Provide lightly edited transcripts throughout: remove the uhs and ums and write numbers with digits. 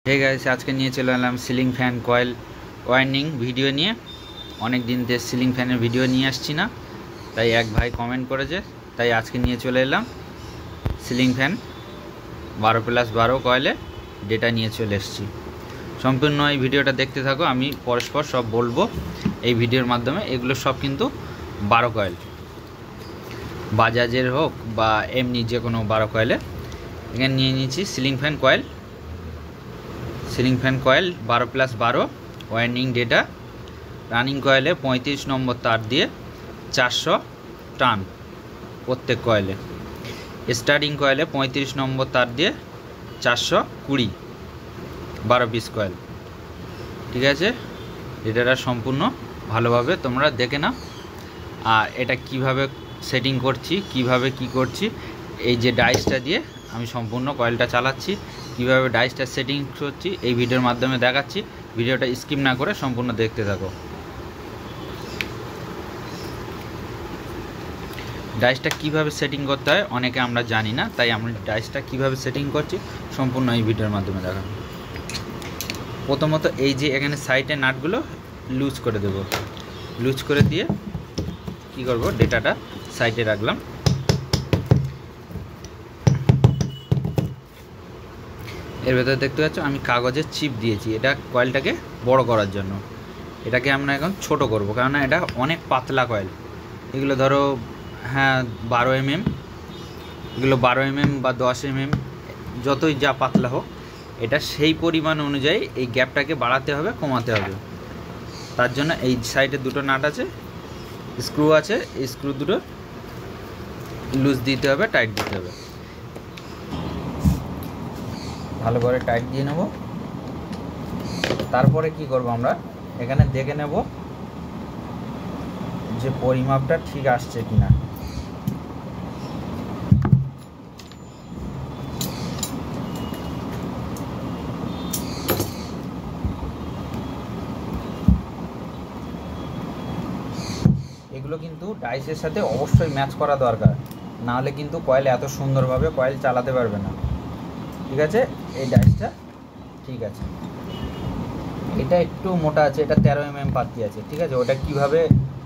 Hey guys, আজকে নিয়ে চলে এলাম ceiling fan coil winding video নিয়ে। অনেক দিন থেকে সিলিং ফ্যানের ভিডিও নিয়ে আসছি না, তাই এক ভাই কমেন্ট করেছে, তাই আজকে নিয়ে চলে এলাম সিলিং ফ্যান 12+12 কয়েলে ডেটা নিয়ে চলে এসেছি। সম্পূর্ণ এই ভিডিওটা দেখতে থাকো, আমি পরস্পর সব বলবো এই ভিডিওর মাধ্যমে। এগুলো সব কিন্তু 12 কয়েল, বাজাজের হোক বা এমনি যে কোনো 12 কয়েলে। এখানে নিয়ে নিয়েছি ceiling fan coil 12+12 winding data. Running কয়েলে 35 নম্বর তার দিয়ে 400 টান প্রত্যেক কয়েলে। স্টার্টিং কয়েলে 35 নম্বর তার দিয়ে 420, 12 পিস কয়েল। ঠিক আছে, ডেটাটা সম্পূর্ণ ভালোভাবে তোমরা দেখে নাও। আর এটা কিভাবে সেটিং করছি, কিভাবে কি করছি, এই যে ডাইসটা দিয়ে আমি সম্পূর্ণ কয়েলটা চালাচ্ছি, কিভাবে ডাইসটা সেটিং করছি এই ভিডিওর মাধ্যমে দেখাচ্ছি। ভিডিওটা স্কিপ না করে সম্পূর্ণ দেখতে থাকো। ডাইসটা কিভাবে সেটিং করতে হয় অনেকে আমরা জানি না, তাই আমরা ডাইসটা কিভাবে সেটিং করছি সম্পূর্ণ এই ভিডিওর মাধ্যমে দেখাবো। প্রথমত এই যে এখানে সাইডে নাটগুলো লুজ করে দেব। লুজ করে দিয়ে কি করব, ডেটাটা সাইডে রাখলাম। এর ভেতরে দেখতে পাচ্ছ আমি কাগজের চিপ দিয়েছি, এটা কয়েলটাকে বড় করার জন্য। এটাকে আমরা এখন ছোট করব, কেননা এটা অনেক পাতলা কয়েল। এগুলো ধরো 12 mm, এগুলো 12 mm বা 10 mm, যতই যা পাতলা হোক, এটা সেই পরিমাণ অনুযায়ী এই গ্যাপটাকে বাড়াতে হবে, কমাতে হবে। তার জন্য এই সাইডে দুটো নাট আছে, স্ক্রু আছে, এই স্ক্রু দুটো লুজ দিতে হবে, টাইট দিতে হবে। ভালো করে টাইট দিয়ে নেব। তারপরে কি করব, আমরা এখানে দেখে নেব যে পরিমাপটা ঠিক আসছে কিনা। এগুলো কিন্তু ডাইসের সাথে অবশ্যই ম্যাচ করা দরকার, না হলে কিন্তু কয়েল এত সুন্দরভাবে কয়েল চালাতে পারবে না। ঠিক আছে, এই ডাইসটা ঠিক আছে। এটা একটু মোটা আছে, এটা 13 mm পাতি আছে। ঠিক আছে, ওটা কিভাবে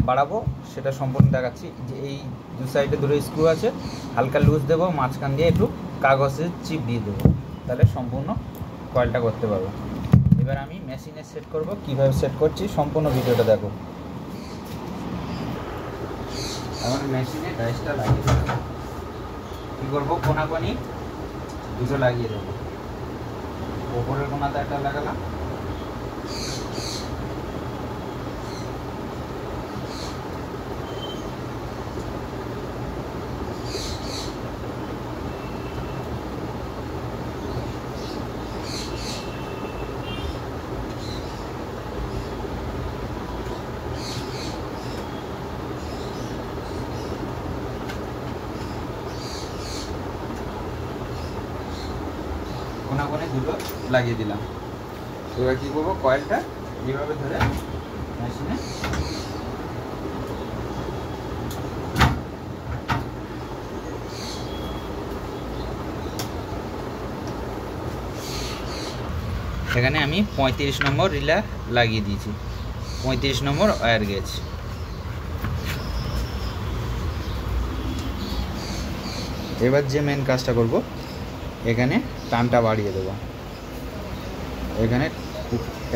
বাড়াবো সেটা সম্পূর্ণ দেখাচ্ছি। যে এই দু সাইডে দুটো স্ক্রু আছে, হালকা লুজ দেবো, মাঝখান দিয়ে একটু কাগজের চিপ দিয়ে দেবো, তাহলে সম্পূর্ণ কয়েলটা করতে পারবো। এবার আমি মেশিনে সেট করব, কিভাবে সেট করছি সম্পূর্ণ ভিডিওটা দেখো। আমার মেশিনে ডাইসটা লাগিয়ে দেবো। কী করবো, কোনাকোনি দুটো লাগিয়ে দেবো। ওপরের কোনাতে একটা লাগালাম, কোনাকোনি দুটো লাগিয়ে দিলাম। এবার কী করবো, কয়েলটা এইভাবে ধরে মেশিনে এখানে আমি 35 নম্বর রিলা লাগিয়ে দিয়েছি, 35 নম্বর ওয়্যার গেজ। এবার যে মেন কাজটা করব, এখানে টানটা বাড়িয়ে দেবো।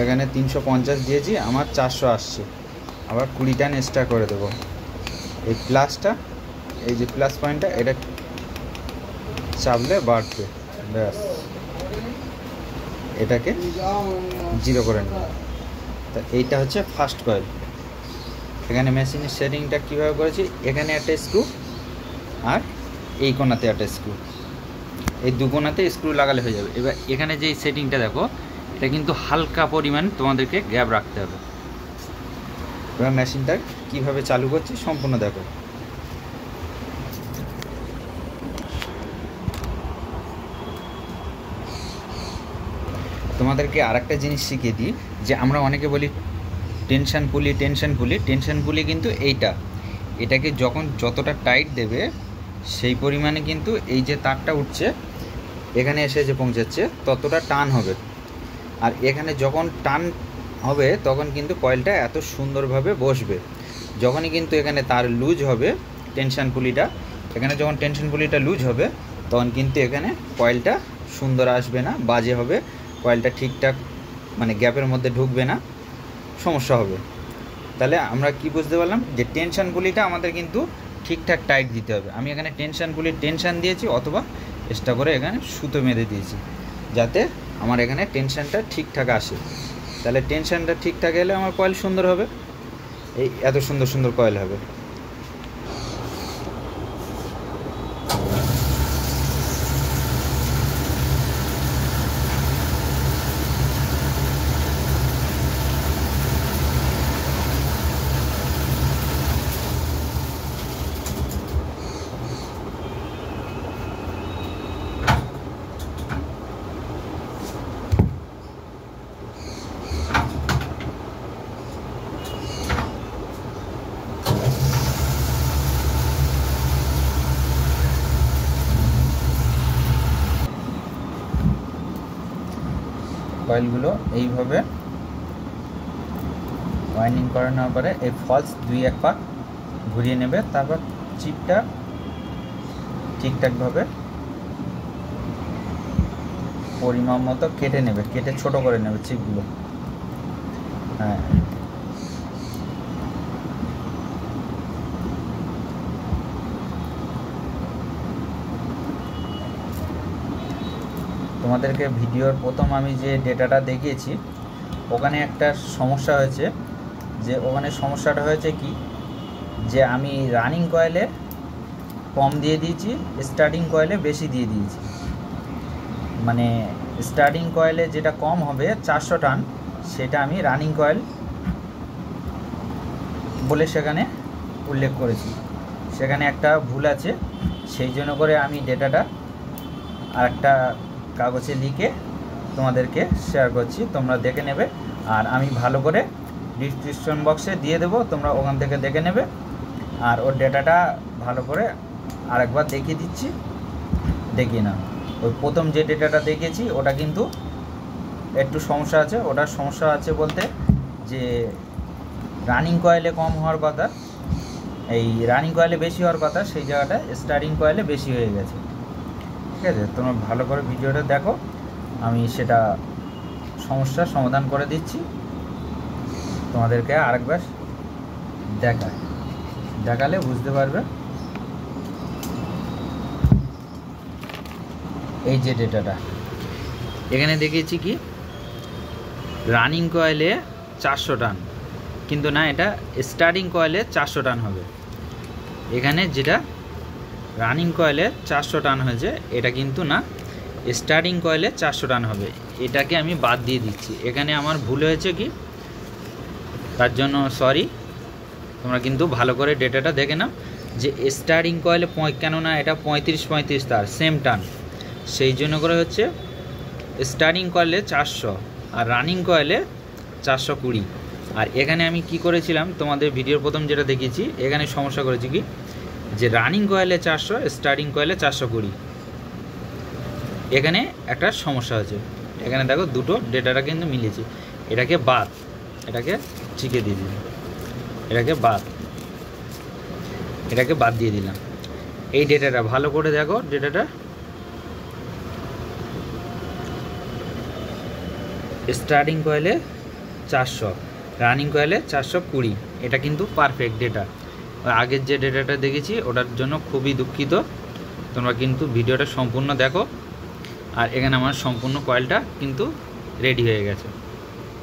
এখানে 350 দিয়েছি, আমার 400 আসছে, আবার 20 টান এক্সট্রা করে দেবো। এই প্লাসটা, এই যে প্লাস পয়েন্টটা, এটা চাপলে বাড়বে, ব্যাস এটাকে 0 করে নেব। তা এইটা হচ্ছে ফার্স্ট কয়েল। এখানে মেশিনের সেটিংটা কীভাবে করেছি, এখানে একটা স্ক্রু আর এই কোণাতে একটা স্ক্রু, এই দু কোণাতে স্ক্রু লাগালে হয়ে যাবে। এবার এখানে যে সেটিংটা দেখো, এটা কিন্তু হালকা পরিমাণ তোমাদেরকে গ্যাপ রাখতে হবে। এবার মেশিনটা কীভাবে চালু করছি সম্পূর্ণ দেখো। তোমাদেরকে আরেকটা জিনিস শিখিয়ে দিই, যে আমরা অনেকে বলি টেনশন পুলি, কিন্তু এটাকে যখন যতটা টাইট দেবে সেই পরিমাণে কিন্তু এই যে তারটা উঠছে এখানে এসে যে পৌঁছাচ্ছে ততটা টান হবে। আর এখানে যখন টান হবে তখন কিন্তু কয়েলটা এত সুন্দরভাবে বসবে। যখনই কিন্তু এখানে তার লুজ হবে টেনশন পুলিটা, এখানে যখন টেনশন পুলিটা লুজ হবে তখন কিন্তু এখানে কয়েলটা সুন্দর আসবে না, বাজে হবে, কয়েলটা ঠিকঠাক মানে গ্যাপের মধ্যে ঢুকবে না, সমস্যা হবে। তাহলে আমরা কি বুঝতে পারলাম যে টেনশন পুলিটা আমাদের কিন্তু ঠিকঠাক টাইট দিতে হবে। আমি এখানে টেনশন পুলির টেনশন দিয়েছি অথবা এক্সট্রা করে এখানে সুতো বেঁধে দিয়েছি যাতে আমার এখানে টেনশনটা ঠিকঠাক আসে। তাহলে টেনশনটা ঠিকঠাক এলে আমার কয়েল সুন্দর হবে, এই এত সুন্দর সুন্দর কয়েল হবে। কয়েলগুলো এইভাবে ওয়াইন্ডিং করে নেওয়ার পরে এই ফলস 2-1 পাক ঘুরিয়ে নেবে, তারপর চিপটা ঠিকঠাকভাবে পরিমাণ মতো কেটে নেবে, কেটে ছোট করে নেবে চিপগুলো। হ্যাঁ, তোমাদেরকে ভিডিওর প্রথম আমি যে ডেটাটা দেখিয়েছি ওখানে একটা সমস্যা হয়েছে, যে ওখানে সমস্যাটা হয়েছে কি যে আমি রানিং কয়েলে কম দিয়ে দিয়েছি, স্টার্টিং কয়েলে বেশি দিয়ে দিয়েছি। মানে স্টার্টিং কয়েলে যেটা কম হবে 400 টান সেটা আমি রানিং কয়েল বলে সেখানে উল্লেখ করেছি, সেখানে একটা ভুল আছে। সেই জন্য করে আমি ডেটাটা আরেকটা কাগজে লিখে তোমাদেরকে শেয়ার করছি, তোমরা দেখে নেবে। আর আমি ভালো করে ডিসক্রিপশন বক্সে দিয়ে দেবো, তোমরা ওখান থেকে দেখে নেবে। আর ওর ডেটাটা ভালো করে আরেকবার দেখিয়ে দিচ্ছি, দেখিয়ে নাও। ওই প্রথম যে ডেটাটা দেখিয়েছি ওটা কিন্তু একটু সমস্যা আছে। ওটার সমস্যা আছে বলতে যে রানিং কয়েলে কম হওয়ার কথা, এই রানিং কয়েলে বেশি হওয়ার কথা, সেই জায়গাটা স্টার্টিং কয়েলে বেশি হয়ে গেছে। ঠিক আছে, তোমরা ভালো করে ভিডিওটা দেখো, আমি সেটা সমস্যার সমাধান করে দিচ্ছি। তোমাদেরকে আরেকবার দেখালে বুঝতে পারবে। এই যে ডেটাটা এখানে দেখিয়েছি কি রানিং কয়েলে 400 টান, কিন্তু না, এটা স্টার্টিং কয়েলে 400 টান হবে। এখানে যেটা রানিং কয়েলে 400 টান হয়েছে এটা কিন্তু না, স্টার্টিং কয়েলে 400 টান হবে। এটাকে আমি বাদ দিয়ে দিচ্ছি, এখানে আমার ভুল হয়েছে কি, তার জন্য সরি। তোমরা কিন্তু ভালো করে ডেটাটা দেখে নাও যে স্টার্টিং কয়েলে কেননা এটা 35 তার সেম টান, সেই জন্য করে হচ্ছে স্টার্টিং কয়েলে 400 আর রানিং কয়েলে 420। আর এখানে আমি কি করেছিলাম তোমাদের ভিডিওর প্রথম যেটা দেখিয়েছি, এখানে সমস্যা করেছি কি যে রানিং কয়েলে 400 স্টার্টিং কয়েলে 420, এখানে একটা সমস্যা হয়েছে। এখানে দেখো দুটো ডেটাটা কিন্তু মিলেছে, এটাকে বাদ, এটাকে চিকে দিয়ে দিলাম, এটাকে বাদ দিয়ে দিলাম। এই ডেটাটা ভালো করে দেখো, ডেটাটা স্টার্টিং কয়েলে 400 রানিং কয়েলে 420, এটা কিন্তু পারফেক্ট ডেটা। আগের যে ডেটাটা দেখেছি ওটার জন্য খুবই দুঃখিত, তোমরা কিন্তু ভিডিওটা সম্পূর্ণ দেখো। আর এখানে আমার সম্পূর্ণ কয়েলটা কিন্তু রেডি হয়ে গেছে।